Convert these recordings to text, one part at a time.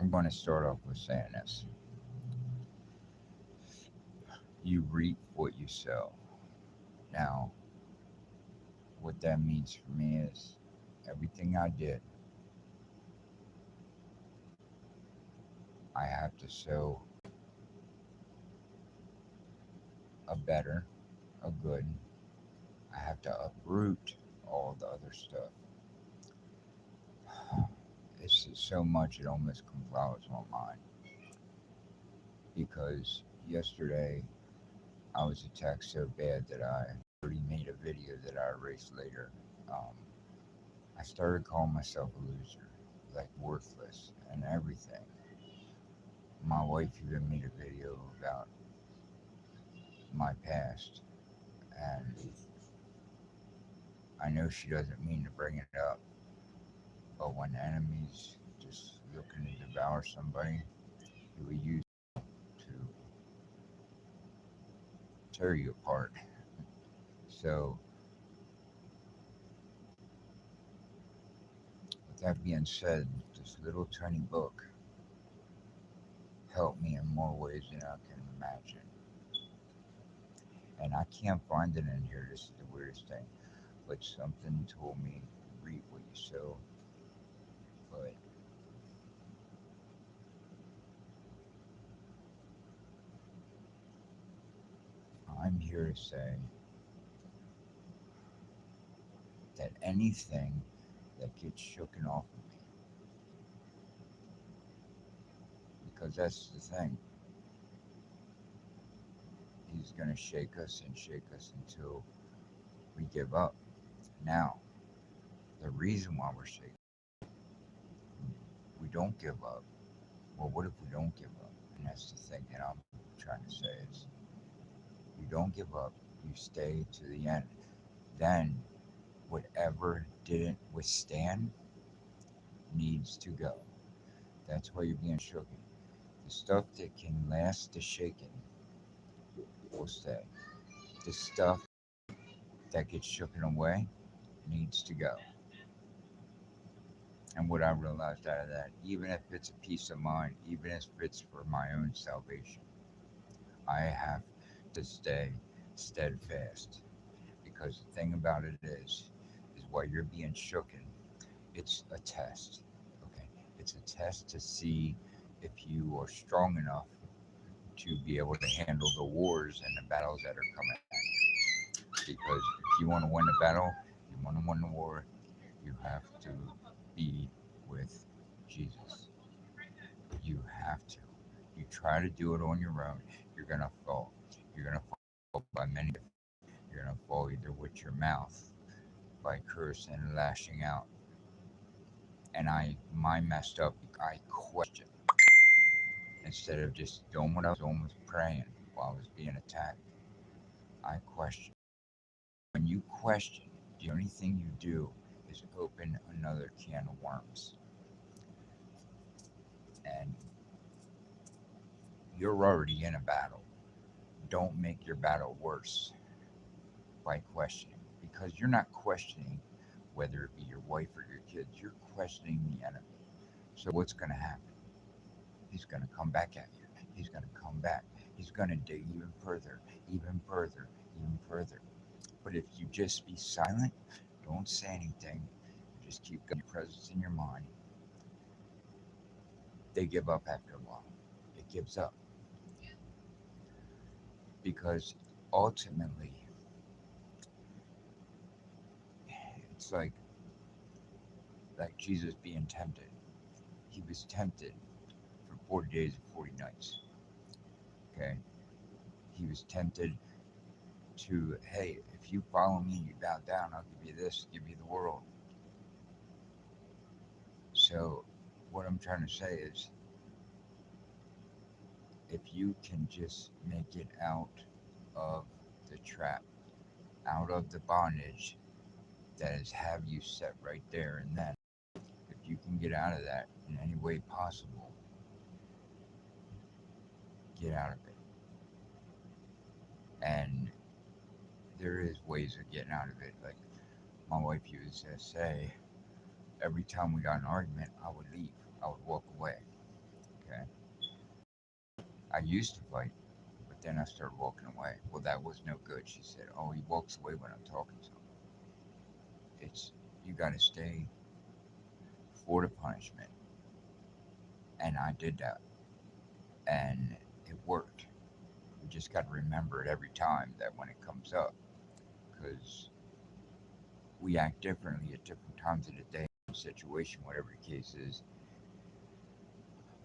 I'm going to start off with saying this. You reap what you sow. Now, what that means for me is everything I did, I have to sow a better, a good. I have to uproot all the other stuff. It's just so much it almost clouds my mind because yesterday I was attacked so bad that I already made a video that I erased later. Um, I started calling myself a loser, like worthless and everything. My wife even made a video about my past, and I know she doesn't mean to bring it up, but when enemies just looking to devour somebody, he will use to tear you apart. So, with that being said, this little tiny book helped me in more ways than I can imagine. And I can't find it in here. This is the weirdest thing. But something told me reap what you sow. But I'm here to say that anything that gets shooken off of me, because that's the thing, he's going to shake us until we give up. Now, the reason why we're shaking, we don't give up. Well, what if we don't give up? And that's the thing that I'm trying to say is you don't give up, you stay to the end. Then whatever didn't withstand needs to go. That's why you're being shaken. The stuff that can last the shaking will stay. The stuff that gets shaken away needs to go. And what I realized out of that, even if it's a peace of mind, even if it's for my own salvation, I have to stay steadfast. Because the thing about it is while you're being shooken, it's a test. Okay, it's a test to see if you are strong enough to be able to handle the wars and the battles that are coming at you. Because if you want to win a battle, you want to win the war, you have to be with Jesus. You have to. You try to do it on your own, you're gonna fall. You're gonna fall by many. You're gonna fall either with your mouth by cursing and lashing out. And my messed up. I question instead of just doing what I was doing, was praying while I was being attacked. I question. When you question, the only thing you do is open another can of worms, and you're already in a battle. Don't make your battle worse by questioning, because you're not questioning whether it be your wife or your kids. You're questioning the enemy. So what's going to happen? He's going to come back at you. He's going to come back. He's going to dig even further, even further, even further. But if you just be silent, don't say anything, just keep your presence in your mind, they give up after a while. It gives up because ultimately it's like Jesus being tempted. He was tempted for 40 days and 40 nights. Okay? He was tempted to, hey, if you follow me and you bow down, I'll give you this, give you the world. So, what I'm trying to say is, if you can just make it out of the trap, out of the bondage that is have you set right there and then, if you can get out of that in any way possible, get out of it. And there is ways of getting out of it. Like my wife used to say, every time we got an argument, I would leave. I would walk away. I used to fight, but then I started walking away. Well, that was no good. She said, "Oh, he walks away when I'm talking to him." It's you got to stay for the punishment, and I did that, and it worked. We just got to remember it every time that when it comes up, because we act differently at different times of the day, situation, whatever the case is.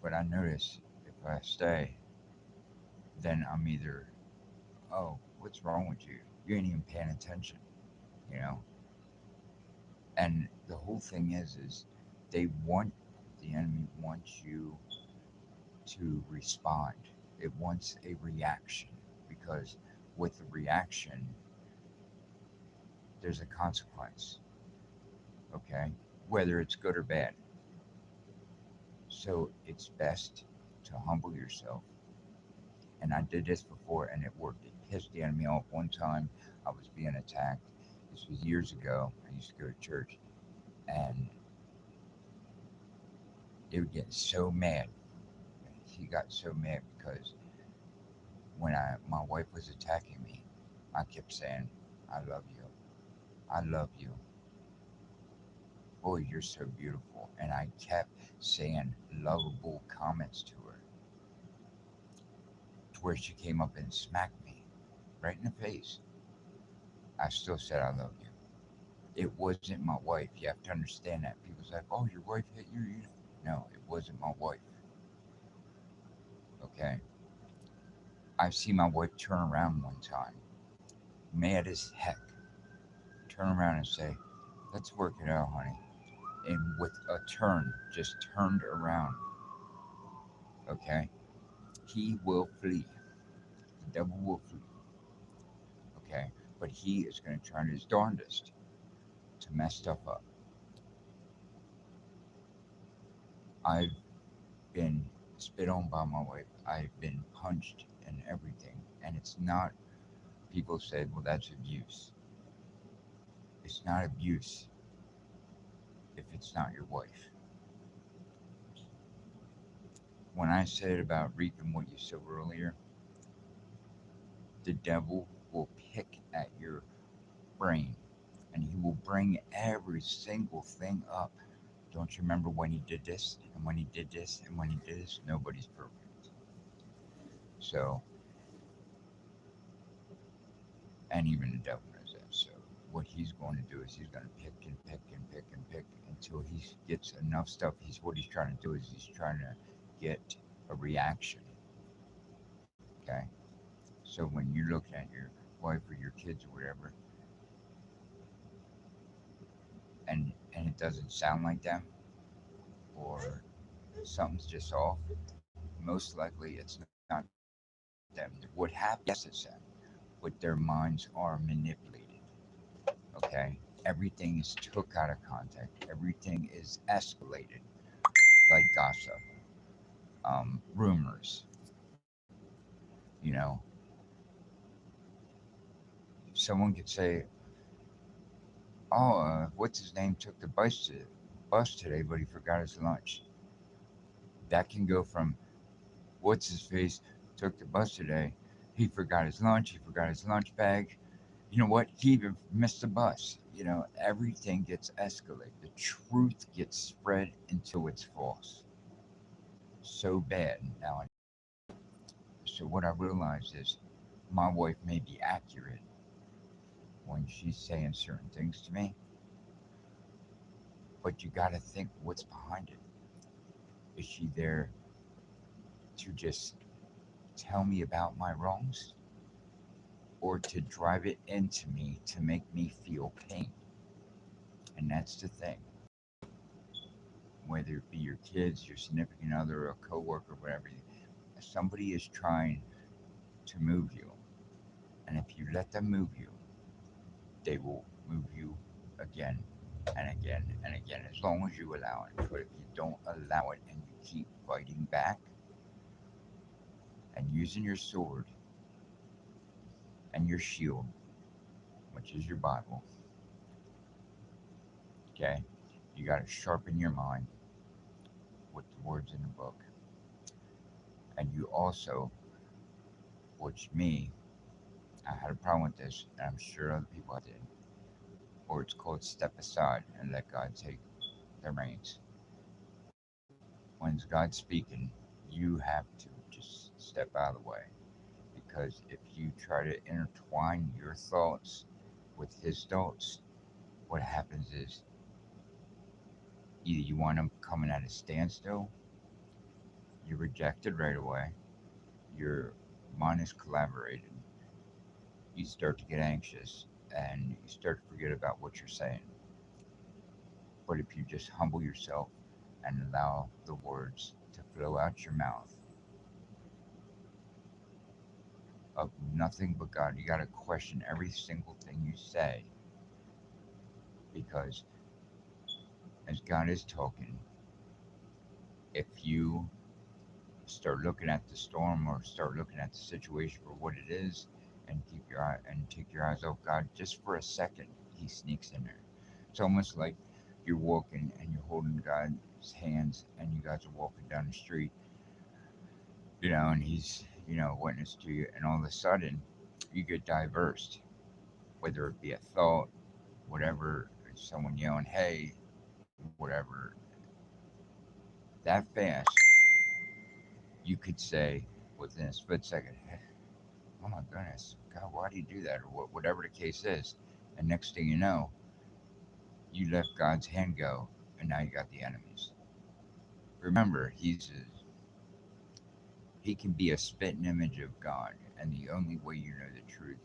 But I notice if I stay, then I'm either, oh, what's wrong with you? You ain't even paying attention, you know? And the whole thing is they want, the enemy wants you to respond. It wants a reaction because with the reaction, there's a consequence, okay? Whether it's good or bad. So it's best to humble yourself. And I did this before and it worked. It pissed the enemy off one time. I was being attacked. This was years ago. I used to go to church and they were getting so mad. He got so mad because when my wife was attacking me, I kept saying, I love you. I love you. Boy, you're so beautiful. And I kept saying lovable comments to her to where she came up and smacked me right in the face. I still said, I love you. It wasn't my wife. You have to understand that. People's like, oh, your wife hit you. No, it wasn't my wife. Okay. I've seen my wife turn around one time, mad as heck, turn around and say, let's work it out, honey. And with a turn, just turned around. Okay. He will flee. The devil will flee. Okay. But he is going to try his darndest to mess stuff up. I've been spit on by my wife. I've been punched and everything. And it's not, people say, well, that's abuse. It's not abuse if it's not your wife. When I said about reaping what you sowed earlier, the devil will pick at your brain and he will bring every single thing up. Don't you remember when he did this and when he did this and when he did this? Nobody's perfect. So, and even the devil knows that. So, what he's going to do is he's going to pick and pick and pick and pick until he gets enough stuff. What he's trying to do is he's trying to get a reaction. Okay. So when you're looking at your wife or your kids or whatever, and it doesn't sound like them, or something's just off, most likely it's not them. What happens, yes, it's them, but their minds are manipulated. Okay, everything is took out of context. Everything is escalated, like gossip, rumors. You know, someone could say, "Oh, what's his name took the bus today, but he forgot his lunch." That can go from what's his face took the bus today. He forgot his lunch. He forgot his lunch bag. You know what? He even missed the bus. You know, everything gets escalated. The truth gets spread until it's false. So bad now. So what I realized is my wife may be accurate when she's saying certain things to me, but you got to think what's behind it. Is she there to just tell me about my wrongs or to drive it into me to make me feel pain? And that's the thing. Whether it be your kids, your significant other, a coworker, whatever, somebody is trying to move you. And if you let them move you, they will move you again and again and again, as long as you allow it. But if you don't allow it and you keep fighting back and using your sword and your shield, which is your Bible, okay, you got to sharpen your mind with the words in the book. And you also which me, I had a problem with this, and I'm sure other people did, or it's called step aside and let God take the reins. When God's speaking, you have to just step out of the way, because if you try to intertwine your thoughts with His thoughts, what happens is either you wind up coming at a standstill, you're rejected right away, your mind is collaborated, you start to get anxious, and you start to forget about what you're saying. But if you just humble yourself and allow the words to flow out your mouth of nothing but God, you got to question every single thing you say, because as God is talking, if you start looking at the storm or start looking at the situation for what it is and keep your eye and take your eyes off God just for a second, He sneaks in there. It's almost like you're walking and you're holding God's hands and you guys are walking down the street, and He's, witness to you, and all of a sudden you get diversed, whether it be a thought, whatever, someone yelling, hey, whatever, that fast, you could say within a split second, hey, oh my goodness, God, why do you do that? Or whatever the case is. And next thing you know, you let God's hand go, and now you got the enemies. Remember, He can be a spitting image of God, and the only way you know the truth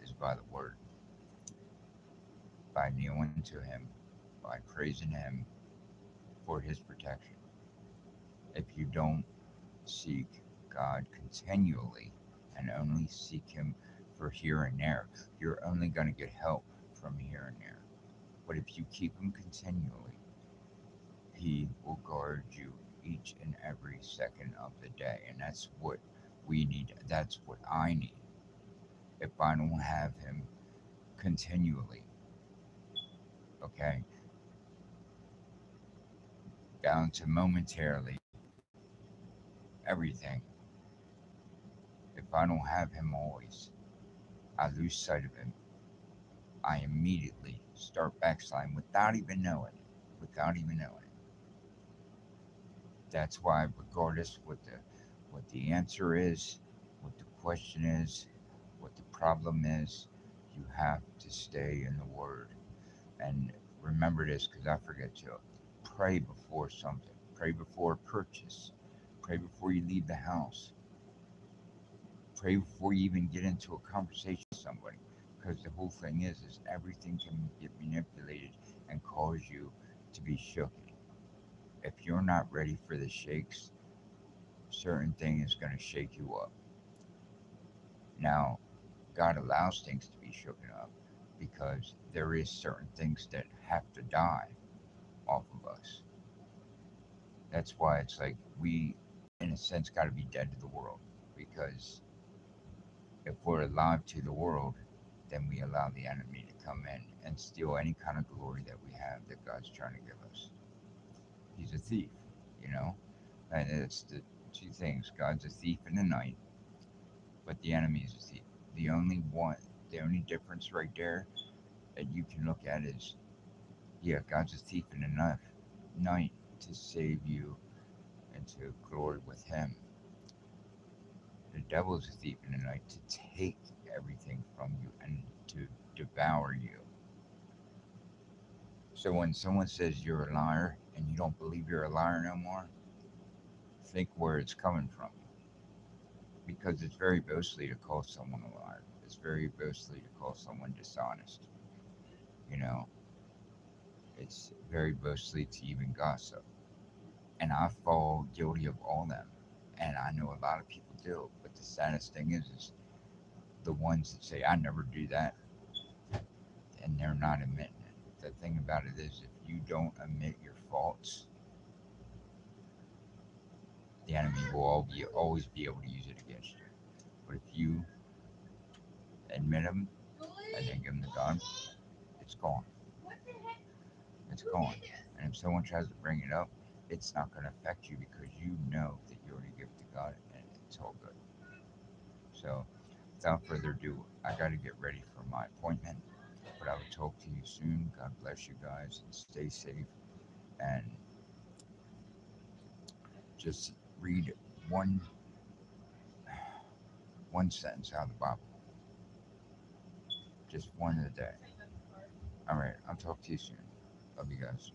is by the Word, by kneeling to Him, by praising Him for His protection. If you don't seek God continually and only seek Him for here and there, you're only going to get help from here and there. But if you keep Him continually, He will guard you each and every second of the day. And that's what we need. That's what I need. If I don't have Him continually, okay, down to momentarily everything, if I don't have Him always, I lose sight of Him. I immediately start backsliding without even knowing it. Without even knowing it. That's why, regardless what the answer is, what the question is, what the problem is, you have to stay in the Word. And remember this, because I forget to pray before something. Pray before purchase. Pray before you leave the house. Pray before you even get into a conversation with somebody. Because the whole thing is everything can get manipulated and cause you to be shook. If you're not ready for the shakes, certain thing is going to shake you up. Now, God allows things to be shaken up because there is certain things that have to die off of us. That's why it's like we, in a sense, got to be dead to the world, because if we're alive to the world, then we allow the enemy to come in and steal any kind of glory that we have that God's trying to give us. He's a thief, you know? And it's the two things. God's a thief in the night, but the enemy is a thief. The only one, the only difference right there that you can look at is, yeah, God's a thief in the night to save you and to glory with Him. The devil is a thief in the night to take everything from you and to devour you. So when someone says you're a liar and you don't believe you're a liar no more, think where it's coming from. Because it's very boastly to call someone a liar. It's very boastly to call someone dishonest. You know, it's very boastly to even gossip. And I fall guilty of all them. And I know a lot of people do. But the saddest thing is the ones that say, I never do that, and they're not admitting it. The thing about it is, if you don't admit your faults, the enemy will always be able to use it against you. But if you admit them and then give them to God, it's gone. It's gone. And if someone tries to bring it up, it's not going to affect you because you know that you already give it to God and it's all good. So, without further ado, I got to get ready for my appointment. But I will talk to you soon. God bless you guys and stay safe. And just read one one sentence out of the Bible, just one a day. All right, I'll talk to you soon. Love you guys.